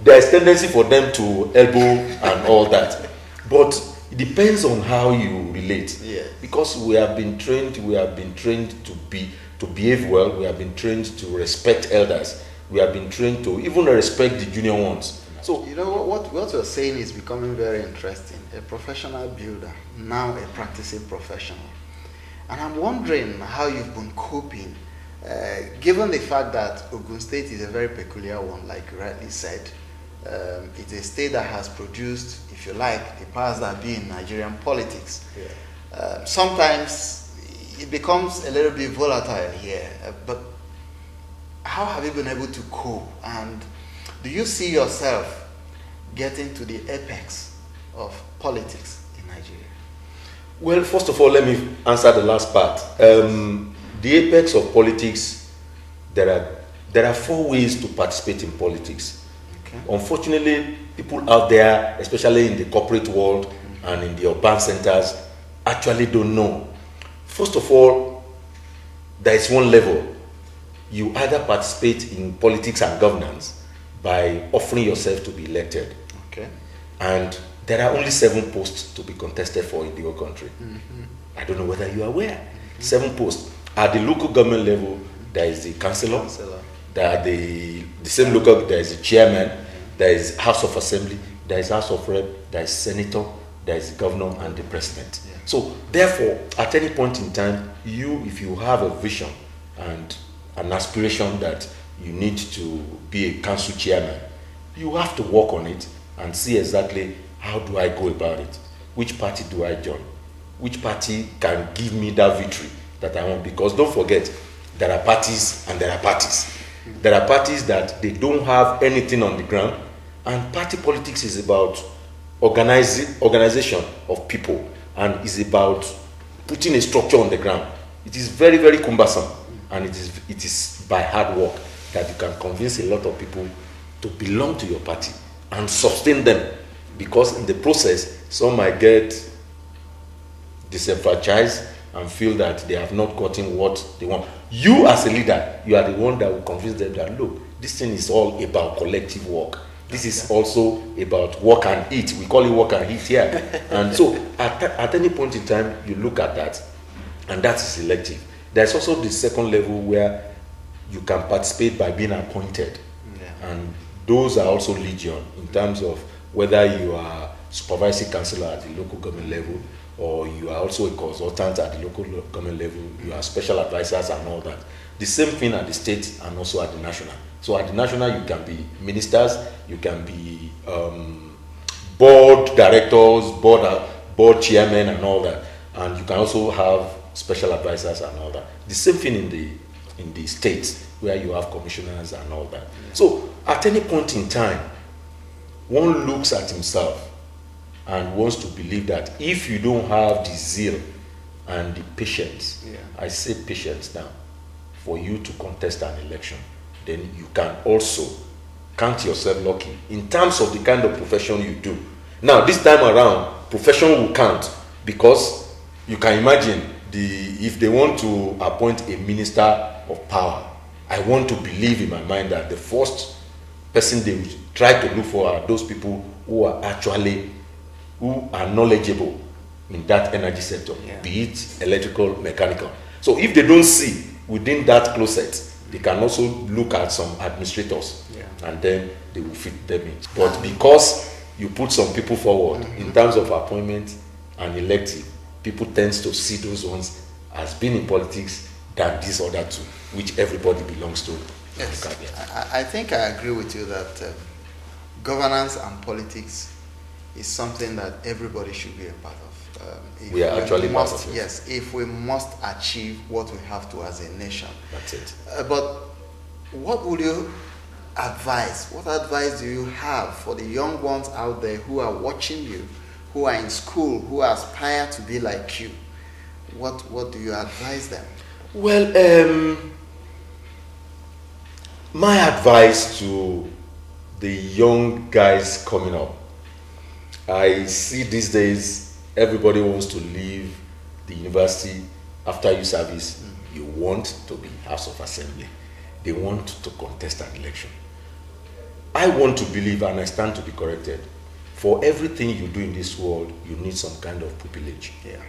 there is tendency for them to elbow and all that. But it depends on how you relate. Yeah. Because we have been trained to behave well, we have been trained to respect elders, we have been trained to even respect the junior ones. So you know what you're saying is becoming very interesting. A professional builder, now a practicing professional. And I'm wondering how you've been coping, given the fact that Ogun State is a very peculiar one, like you rightly said. It's a state that has produced, if you like, the powers that be in Nigerian politics. Yeah. Sometimes it becomes a little bit volatile here, but how have you been able to cope? And do you see yourself getting to the apex of politics in Nigeria? Well, first of all, let me answer the last part. The apex of politics, there are 4 ways to participate in politics. Okay. Unfortunately, people out there, especially in the corporate world and in the urban centers, actually don't know. First of all, there is one level. You either participate in politics and governance by offering yourself to be elected. Okay. And there are only 7 posts to be contested for in the whole country. I don't know whether you are aware. 7 posts. At the local government level, there is the councillor. There are the same local, there is the chairman, there is House of Assembly, there is House of Rep, there is Senator, there is the governor and the president. Yeah. So therefore, at any point in time, if you have a vision and an aspiration that you need to be a council chairman, you have to work on it and see exactly how do I go about it? Which party do I join? Which party can give me that victory that I want? Because don't forget, there are parties and there are parties. There are parties that they don't have anything on the ground, and party politics is about organization of people and is about putting a structure on the ground. It is very, very cumbersome, and it is by hard work that you can convince a lot of people to belong to your party and sustain them, because in the process some might get disenfranchised and feel that they have not gotten what they want. You as a leader, you are the one that will convince them that, look, this thing is all about collective work. This is also about work and eat. We call it work and eat here. And so at any point in time, you look at that, and that is elective. There's also the second level where you can participate by being appointed. Yeah. And those are also legion in terms of whether you are supervisory councillor at the local government level, or you are also a consultant at the local government level, you are special advisors and all that. The same thing at the state and also at the national. So at the national, you can be ministers, you can be board directors, board chairmen and all that. And you can also have special advisors and all that. The same thing in the states, where you have commissioners and all that. So at any point in time, one looks at himself and wants to believe that if you don't have the zeal and the patience, I say patience now, for you to contest an election, then you can also count yourself lucky in terms of the kind of profession you do. Now, this time around, profession will count, because you can imagine if they want to appoint a minister of power, I want to believe in my mind that the first person they will try to look for are those people who are knowledgeable in that energy sector, be it electrical, mechanical. So if they don't see within that closet, they can also look at some administrators, and then they will fit them in. But because you put some people forward in terms of appointment and elective, people tend to see those ones as being in politics than these other two, which everybody belongs to. Yes, I think I agree with you that governance and politics is something that everybody should be a part of. We are actually part of it. Yes, if we must achieve what we have to as a nation. That's it. But what would you advise? What advice do you have for the young ones out there who are watching you, who are in school, who aspire to be like you? What do you advise them? Well, my advice to the young guys coming up, I see these days everybody wants to leave the university after your service. You want to be House of Assembly. They want to contest an election. I want to believe, and I stand to be corrected, for everything you do in this world, you need some kind of pupillage. Yeah.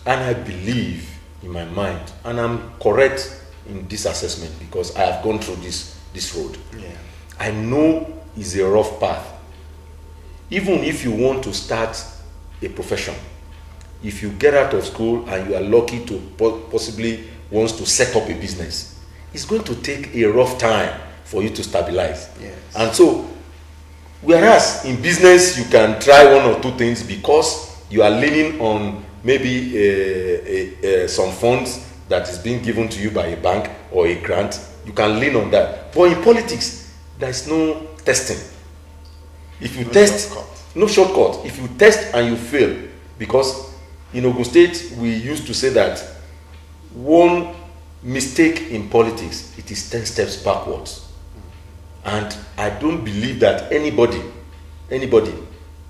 And I believe in my mind, and I'm correct in this assessment because I have gone through this road. Yeah. I know it's a rough path. Even if you want to start a profession, if you get out of school and you are lucky to possibly wants to set up a business, it's going to take a rough time for you to stabilize. Yes. And so, whereas in business you can try one or two things because you are leaning on maybe some funds that is being given to you by a bank or a grant, you can lean on that. But in politics, there is no testing. If you no shortcut. If you test and you fail, because in Ogun State we used to say that one mistake in politics, it is 10 steps backwards. And I don't believe that anybody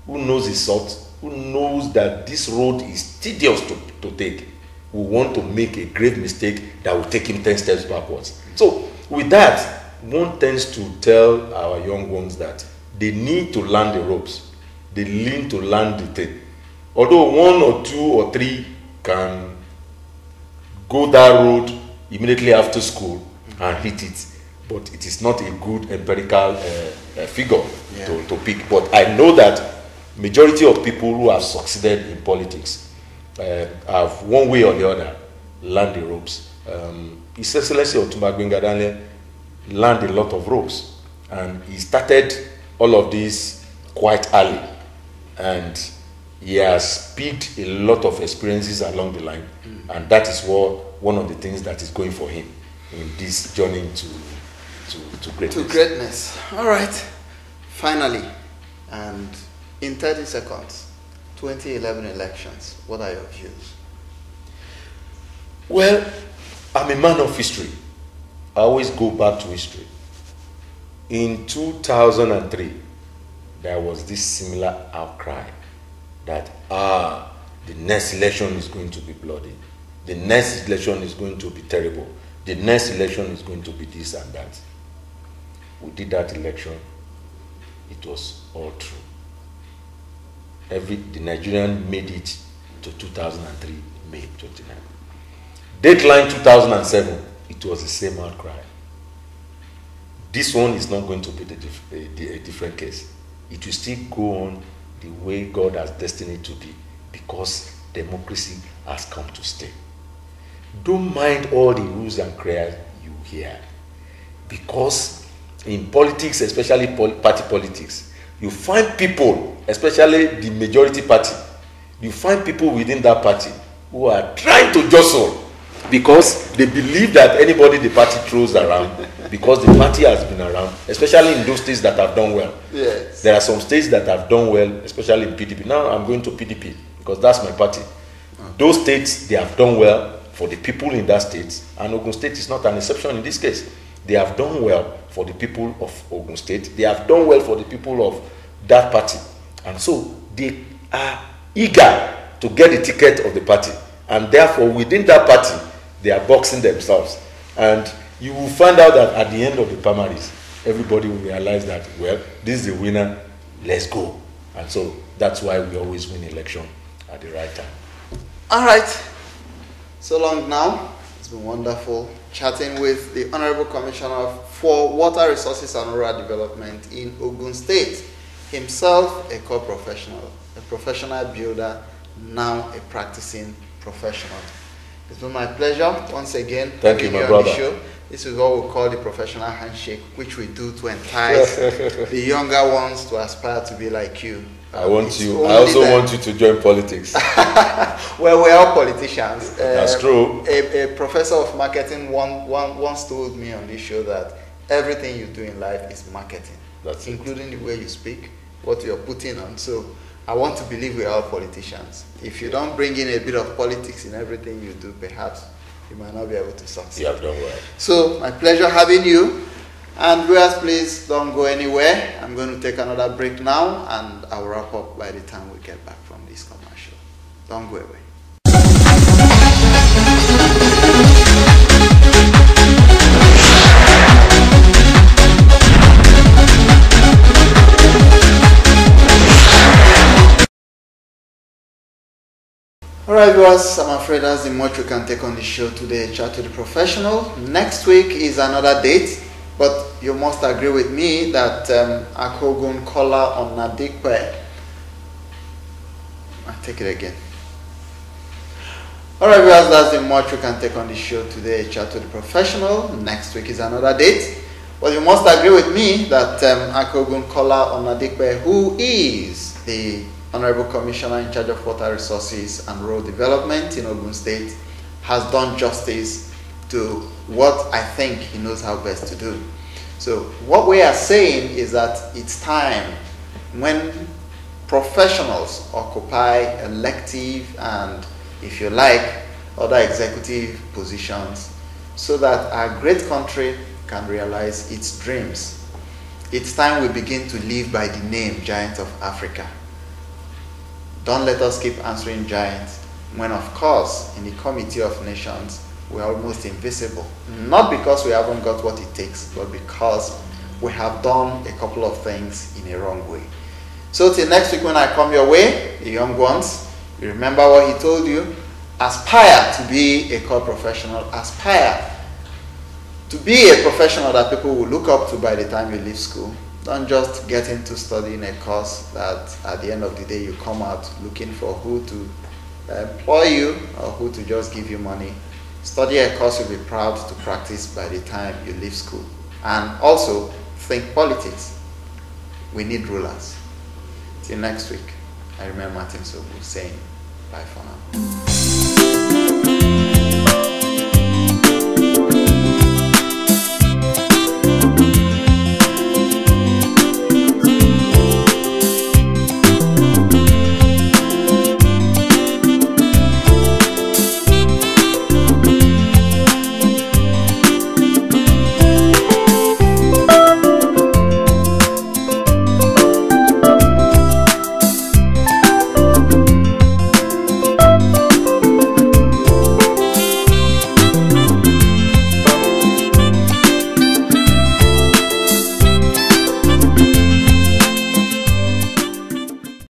who knows his salt, who knows that this road is tedious to take, will want to make a grave mistake that will take him 10 steps backwards. So with that, one tends to tell our young ones that they need to learn the ropes. They need to learn the thing. Although one or two or three can go that road immediately after school and hit it, but it is not a good empirical figure to pick. But I know that majority of people who have succeeded in politics have one way or the other learned the ropes. His Excellency Otumba Gbenga learned a lot of ropes, and he started all of this quite early, and he has picked a lot of experiences along the line, and that is one of the things that is going for him in this journey to greatness. To greatness. All right. Finally, and in 30 seconds, 2011 elections, what are your views? Well, I'm a man of history. I always go back to history. In 2003, there was this similar outcry that the next election is going to be bloody. The next election is going to be terrible. The next election is going to be this and that. We did that election. It was all true. The Nigerian made it to 2003, May 29. Deadline 2007, it was the same outcry. This one is not going to be a different case. It will still go on the way God has destined it to be, because democracy has come to stay. Don't mind all the rules and prayers you hear, because in politics, especially party politics, you find people, especially the majority party, you find people within that party who are trying to jostle because they believe that anybody the party throws around, because the party has been around, especially in those states that have done well. Yes. There are some states that have done well, especially in PDP. Now I'm going to PDP because that's my party. Those states, they have done well for the people in that state, and Ogun State is not an exception in this case. They have done well for the people of Ogun State. They have done well for the people of that party. And so they are eager to get the ticket of the party. And therefore, within that party, they are boxing themselves. And you will find out that at the end of the primaries, everybody will realize that, well, this is the winner, let's go. And so that's why we always win election at the right time. All right. So long now. It's been wonderful chatting with the Honorable Commissioner for Water Resources and Rural Development in Ogun State. Himself a co-professional, a professional builder, now a practicing professional. It's been my pleasure once again. Thank you, my brother. Show. This is what we call the professional handshake, which we do to entice the younger ones to aspire to be like you. I also want you to join politics. Well, we're all politicians. That's true. A professor of marketing once told me on this show that everything you do in life is marketing. That's including the way you speak, what you're putting on. So I want to believe we're all politicians. If you don't bring in a bit of politics in everything you do, perhaps you might not be able to succeed. You have done well. So my pleasure having you. And viewers, please don't go anywhere. I'm going to take another break now, and I'll wrap up by the time we get back from this commercial. Don't go away. Alright viewers, I'm afraid that's the much we can take on the show today, Chat to the Professional. Next week is another date, but you must agree with me that Akogun Kola Onadipe. I'll take it again. Alright viewers, that's the much we can take on the show today, Chat to the Professional. Next week is another date, but you must agree with me that Akogun Kola Onadipe, who is the Honorable Commissioner in charge of Water Resources and Rural Development in Ogun State, has done justice to what I think he knows how best to do. So what we are saying is that it's time, when professionals occupy elective and, if you like, other executive positions, so that our great country can realize its dreams. It's time we begin to live by the name Giant of Africa. Don't let us keep answering giants when, of course, in the Committee of Nations, we are almost invisible. Not because we haven't got what it takes, but because we have done a couple of things in a wrong way. So till next week when I come your way, the young ones, you remember what he told you? Aspire to be a core professional. Aspire to be a professional that people will look up to by the time you leave school. Don't just get into studying a course that at the end of the day you come out looking for who to employ you or who to just give you money. Study a course you'll be proud to practice by the time you leave school. And also think politics. We need rulers. Till next week, I remember Martin Sobu saying bye for now.